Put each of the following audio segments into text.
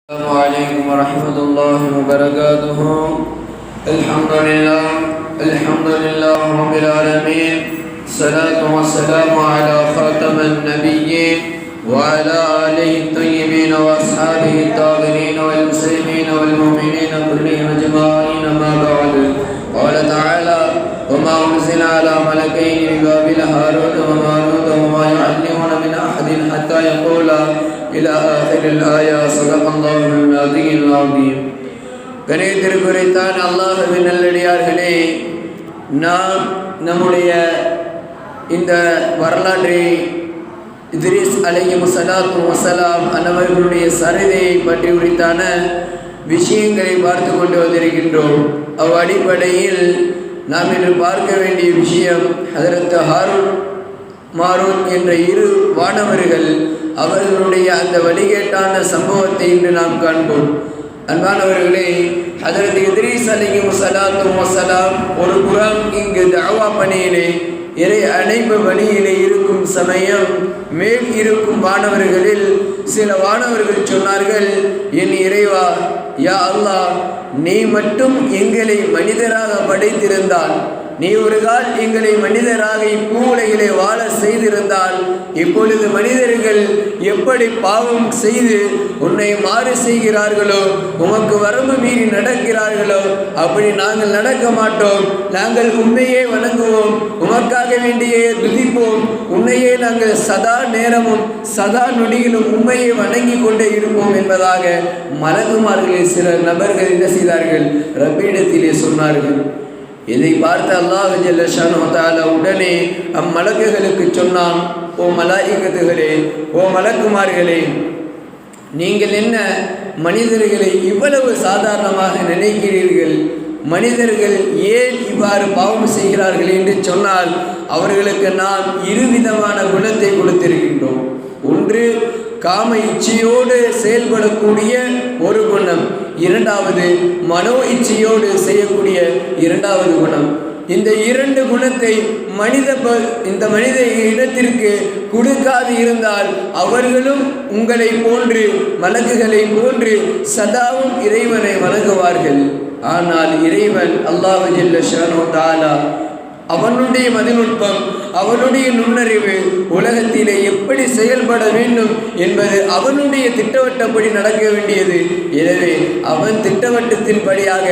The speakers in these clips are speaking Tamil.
السلام عليكم ورحمة الله وبركاته. الحمد لله رب العالمين. الصلاة والسلام على خاتم النبيين وعلى آله الطيبين وأصحابه الطاهرين والمسلمين والمؤمنين كلهم أجمعين. أما بعد، قال تعالى: وما أنزل على ملكين ببابل هاروت وماروت وما يعلمون من أحد حتى يقولا إلى آخر الآية. صدق الله العظيم. கணியத்திற்குரைத்தான் அல்லாஹ்வின் நல்லடியார்களே, நாம் நம்முடைய இந்த வரலாற்றை இத்ரீஸ் அலைஹிஸ்ஸலாத்து வஸ்ஸலாம் அன்னவர்களுடைய சரிதையை பற்றி உரித்தான விஷயங்களை பார்த்து கொண்டு வந்திருக்கின்றோம். அவ்வடிப்படையில் நாம் இன்று பார்க்க வேண்டிய விஷயம், ஹதரத் ஹாரூன் மாரூத் என்ற இரு வானவர்கள் அவர்களுடைய அந்த வழிகேட்டான சம்பவத்தை இன்று நாம் காண்போம். அன்பானவர்களே, ஹதரத் இத்ரீஸ் அலைஹிஸ்ஸலாத்து வஸ்ஸலாம் ஒரு புறம் இங்கு தஅவா பணியிலே, இறை அழைப்பு பணியிலே இருக்கும் சமயம், மேல் இருக்கும் வானவர்களில் சில வானவர்கள் சொன்னார்கள்: என் இறைவா, யா அல்லாஹ், நீ மட்டும் எங்களை மனிதராக படைத்திருந்தால், நீ ஒரு கால் எங்களை மனிதராக இப்பூவுலகிலே வாழ செய்திருந்தால், இப்பொழுது மனிதர்கள் எப்படி பாவம் செய்து உன்னை மாறு செய்கிறார்களோ, உமக்கு வரம்பு மீறி நடக்கிறார்களோ, அப்படி நாங்கள் நடக்க மாட்டோம். நாங்கள் உண்மையே வணங்குவோம், உமக்காக வேண்டியே துதிப்போம், உன்னையே நாங்கள் சதா நேரமும் சதா நொடியிலும் உண்மையை வணங்கி கொண்டே இருப்போம் என்பதாக மலக்குமார்களில் சில நபர்கள் என்ன செய்தார்கள்? ரப்பிடத்திலே சொன்னார்கள். இதை பார்த்த அல்லாஹ் ஜல்ல ஷானஹு தஆலா உடனே அம்மலக்குகளுக்கு சொன்னான்: ஓ மலாயிகத்துகளே, ஓ மலக்குமார்களே, நீங்கள் என்ன மனிதர்களை இவ்வளவு சாதாரணமாக நினைக்கிறீர்கள்? மனிதர்கள் ஏன் இவ்வாறு பாவம் செய்கிறார்கள் என்று சொன்னால், அவர்களுக்கு நாம் இருவிதமான குணத்தை கொடுத்திருக்கின்றோம். ஒன்று, காம இச்சையோடு செயல்படக்கூடிய ஒரு குணம். இரண்டாவது, மனோ இச்சையோடு செய்யக்கூடிய இரண்டாவது குணம். இந்த இரண்டு குணத்தை இந்த மனித இனத்திற்கு கொடுக்காது இருந்தால், அவர்களும் உங்களை போன்று மலக்குகளை போன்று சதாவும் இறைவனை வணங்குவார்கள். ஆனால் இறைவன் அல்லாஹ் ஜல்ல ஷானஹு தஆலா அவனுடைய மதிநுட்பம், அவனுடைய நுண்ணறிவு, உலகத்திலே எப்படி செயல்பட வேண்டும் என்பது அவனுடைய திட்டவட்டப்படி நடக்க வேண்டியது. எனவே அவன் திட்டவட்டத்தின்படியாக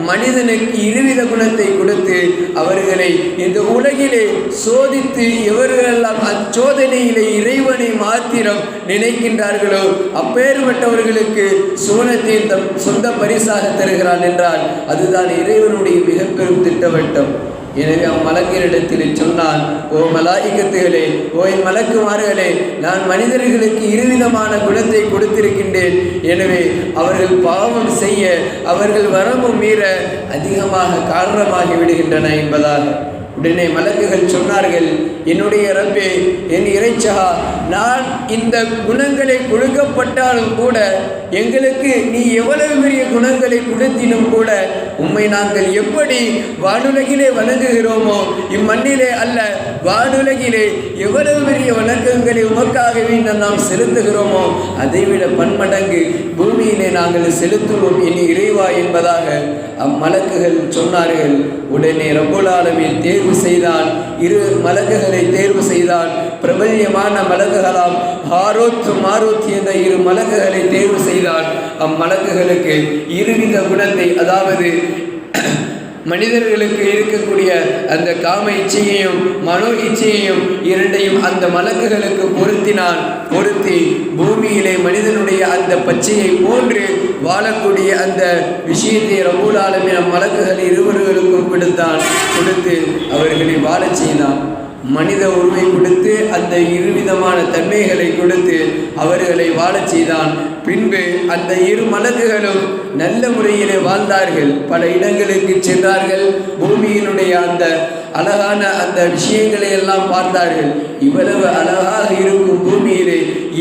மனிதனுக்கு இருவித குணத்தை கொடுத்து அவர்களை இந்த உலகிலே சோதித்து, எவர்களெல்லாம் அச்சோதனையிலே இறைவனை மாத்திரம் நினைக்கின்றார்களோ அப்பேற்பட்டவர்களுக்கு சூனத்தை தம் சொந்த பரிசாக தருகிறான் என்றால் அதுதான் இறைவனுடைய மிக பெரும் திட்டவட்டம். எனவே அம்மலக்கினிடத்தில் சொன்னான்: ஓ மலாயிகத்துகளே, ஓ என் மலக்குமார்களே, நான் மனிதர்களுக்கு இருவிதமான குணத்தை கொடுத்திருக்கின்றேன். எனவே அவர்கள் பாவம் செய்ய, அவர்கள் வரம்பு மீற அதிகமாக காரணமாகி விடுகின்றன என்பதால் உடனே மலக்குகள் சொன்னார்கள்: என்னுடைய ரப்பே, என் இறைச்சகா, நான் இந்த குணங்களை கொடுக்கப்பட்டாலும் கூட, எங்களுக்கு நீ எவ்வளவு பெரிய குணங்களை கொடுத்தினும் கூட, உம்மை நாங்கள் எப்படி வானுலகிலே வணங்குகிறோமோ, இம்மண்ணிலே அல்ல வானுலகிலே எவ்வளவு பெரிய வணக்கங்களை உமக்காகவே நாம் செலுத்துகிறோமோ, அதைவிட பன்மடங்கு பூமியிலே நாங்கள் செலுத்துவோம் என் இறைவா என்பதாக அம்மலக்குகள் சொன்னார்கள். உடனே ரப்புல் ஆலமீன் தேர்வு செய்தான், இரு மலக்குகளை தேர்வு செய்தான். பிரபல்யமான மலக்குகளாம் ஹாரூத் மாரூத் என்ற இரு மலக்குகளை தேர்வு செய்தான். அம்மலக்குகளுக்கு இருவித குணத்தை, அதாவது மனிதர்களுக்கு இருக்கக்கூடிய அந்த காம இச்சையையும் மனோ இச்சையையும் இரண்டையும் அந்த மலக்குகளுக்கு பொருத்தி பூமியிலே மனிதனுடைய அந்த பச்சையை போன்று வாழக்கூடிய அந்த விஷயத்தை ரப்பூல் ஆலமீன் மலக்குகள் இருவர்களுக்கும் கொடுத்து அவர்களை வாழச் செய்தான். மனித உருவை கொடுத்து அந்த இருவிதமான தன்மைகளை கொடுத்து அவர்களை வாழச் செய்தான். பின்பு அந்த இரு மலக்குகளும் நல்ல முறையிலே வாழ்ந்தார்கள். பல இடங்களுக்கு சென்றார்கள். பூமியினுடைய அந்த அழகான அந்த விஷயங்களை எல்லாம் பார்த்தார்கள். இவ்வளவு அழகாக இருக்கும் பூமியிலே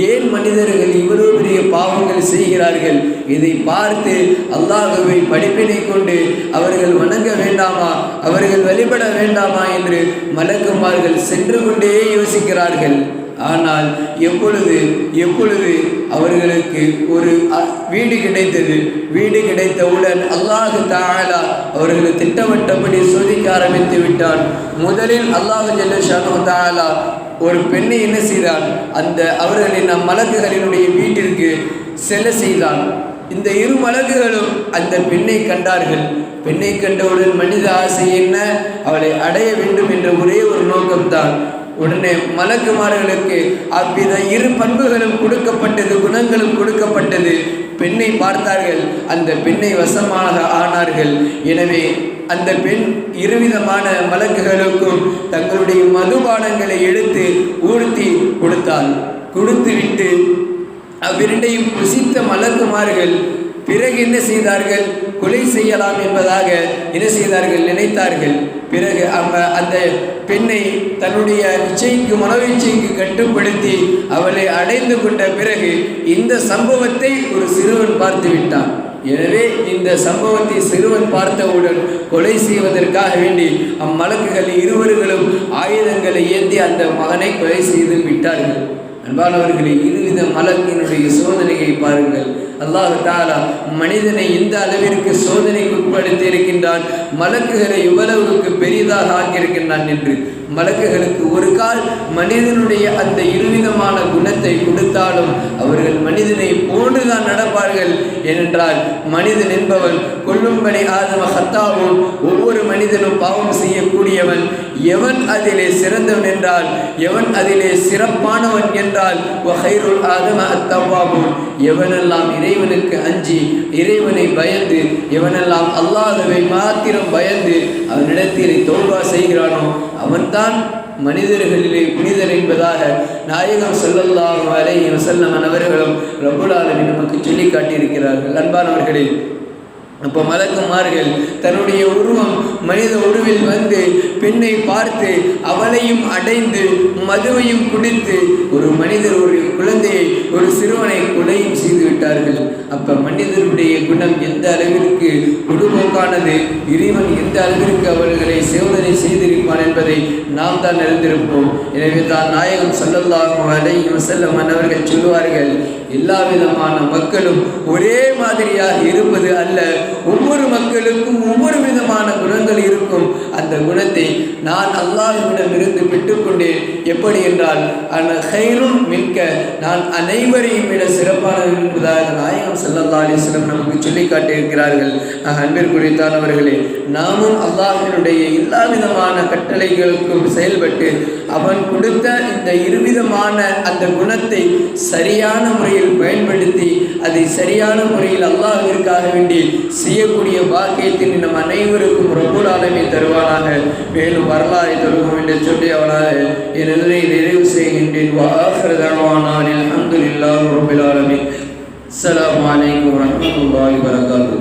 ஏன் மனிதர்கள் இவ்வளவு பெரிய பாவங்கள் செய்கிறார்கள்? இதை பார்த்து அல்லாஹ்வை படிப்பினை கொண்டு அவர்கள் வணங்க வேண்டாமா, அவர்கள் வழிபட வேண்டாமா என்று மலக்குமார்கள் சென்று கொண்டே யோசிக்கிறார்கள். ஆனால் எப்பொழுது அவர்களுக்கு ஒரு வீடு கிடைத்தது, வீடு கிடைத்தவுடன் அல்லாஹ் தஆலா அவர்களை திட்டமிட்டபடி சோதிக்க ஆரம்பித்து விட்டான். முதலில் அல்லாஹ் ஜல்ல ஷானஹு தஆலா ஒரு பெண்ணை என்ன செய்தான், அந்த அவர்களின் மலக்குகளினுடைய வீட்டிற்கு செல்ல செய்தான். இந்த இரு மலக்குகளும் அந்த பெண்ணை கண்டார்கள். பெண்ணை கண்டவுடன் மனித ஆசை என்ன, அவளை அடைய வேண்டும் என்ற ஒரே ஒரு நோக்கம்தான். உடனே மலக்குமார்களுக்கு அவ்வித இரு பண்புகளும் கொடுக்கப்பட்டது, குணங்களும் கொடுக்கப்பட்டது. பெண்ணை பார்த்தார்கள், அந்த பெண்ணை வசமாக ஆனார்கள். எனவே அந்த பெண் இருவிதமான மலக்குகளுக்கும் தங்களுடைய மதுபானங்களை எடுத்து ஊர்த்தி கொடுத்தாள். கொடுத்துவிட்டு அவ்விரண்டையும் புசித்த மலக்குமார்கள் பிறகு என்ன செய்தார்கள், கொலை செய்யலாம் என்பதாக என்ன செய்தார்கள், நினைத்தார்கள். பிறகு அந்த பெண்ணை தன்னுடைய மனோவீச்சைக்கு கட்டுப்படுத்தி அவளை அடைந்து கொண்ட பிறகு இந்த சம்பவத்தை ஒரு சிறுவன் பார்த்து விட்டான். எனவே இந்த சம்பவத்தை சிறுவன் பார்த்தவுடன் கொலை செய்வதற்காக வேண்டி அம்மலக்குகள் இருவர்களும் ஆயுதங்களை ஏந்தி அந்த மகனை கொலை செய்து விட்டார்கள். அன்பானவர்களே, இருவித மலக்கினுடைய சோதனையை பாருங்கள். அல்லாஹ் தஆலா மனிதனை இந்த அளவிற்கு சோதனைக்கு உட்படுத்தி இருக்கின்றான், மலக்குகளை இவ்வளவுக்கு பெரிதாக ஆக்கியிருக்கின்றான் என்று. மலக்குகளுக்கு ஒரு கால் மனிதனுடைய அந்த இருவிதமான குணத்தை கொடுத்தாலும் அவர்கள் மனிதனை போன்றுதான் நடப்பார்கள். ஏனென்றால் மனிதன் என்பவன் கொல்லும்படி ஆதம ஹத்தாவும், ஒவ்வொரு மனிதனும் பாவம் செய்யக்கூடியவன். எவன் அதிலே சிறந்தவன் என்றால், எவன் அதிலே சிறப்பானவன் என்றால் வஹைருல் ஆதம அத்தவ்வாபுன், எவனெல்லாம் இறைவனுக்கு அஞ்சி இறைவனை பயந்து, எவனெல்லாம் அல்லாஹ்வை மாத்திரம் பயந்து அவனிடத்தில் தௌபா செய்கிறானோ அவன்தான் மனிதர்களிலே புனிதர் என்பதாக நாயகம் ஸல்லல்லாஹு அலைஹி வஸல்லம் அவர்களும் ரப்புல் ஆலமீன் நமக்கு சொல்லி காட்டியிருக்கிறார்கள். அன்பானவர்களே, அப்போ மலக்குமார்கள் தன்னுடைய உருவம் மனித உருவில் வந்து பெண்ணை பார்த்து அவளையும் அடைந்து மதுவையும் குடித்து ஒரு மனிதர் ஒரு குழந்தையை ஒரு சிறுவனை கொலையும் செய்து விட்டார்கள். அப்போ மனிதருடைய குணம் எந்த அளவிற்கு கொடுபோக்கானது, இறைவன் எந்த அளவிற்கு அவர்களை சோதனை செய்திருப்பான் என்பதை நாம் தான் அறிந்திருப்போம். எனவே தான் நாயகம் ஸல்லல்லாஹு அலைஹி வஸல்லம் அவர்கள் சொல்லுவார்கள், எல்லா விதமான மக்களும் ஒரே மாதிரியாக இருப்பது அல்ல, ஒவ்வொரு மக்களுக்கும் ஒவ்வொரு விதமான குணங்கள் இருக்கும். அந்த குணத்தை நான் அல்லாஹ்விடமிருந்து பெற்றுக்கொண்டேன். எப்படி என்றால் கைரும் மிக்க, நான் அனைவரையும் விட சிறப்பானவன் என்பதாக நாயகம் ஸல்லல்லாஹு அலைஹி வஸல்லம் நமக்கு சொல்லி காட்டியிருக்கிறார்கள். அன்பிற்குரியதானவர்களே, நாமும் அல்லாஹ்வினுடைய எல்லா விதமான கட்டளைகளுக்கும் செயல்பட்டு அவன் கொடுத்த இந்த இருவிதமான அந்த குணத்தை சரியான முறையில் பயன்படுத்தி அதை சரியான முறையில் அல்லாஹ்விற்காக வேண்டி செய்யக்கூடிய பாக்கியத்தின் நம் அனைவருக்கும் ரப்புல் ஆலமீன் தருவானாக. மேலும் வரலாறை தருவோம் என்று சொல்லி அவனாக என் இதனை நிறைவு செய்கின்றேன். வஆகிரு தஅவானா அல்ஹம்துலில்லாஹி ரப்பில் ஆலமீன். அஸ்ஸலாமு அலைக்கும் வரஹ்மத்துல்லாஹி வபரகாத்துஹு.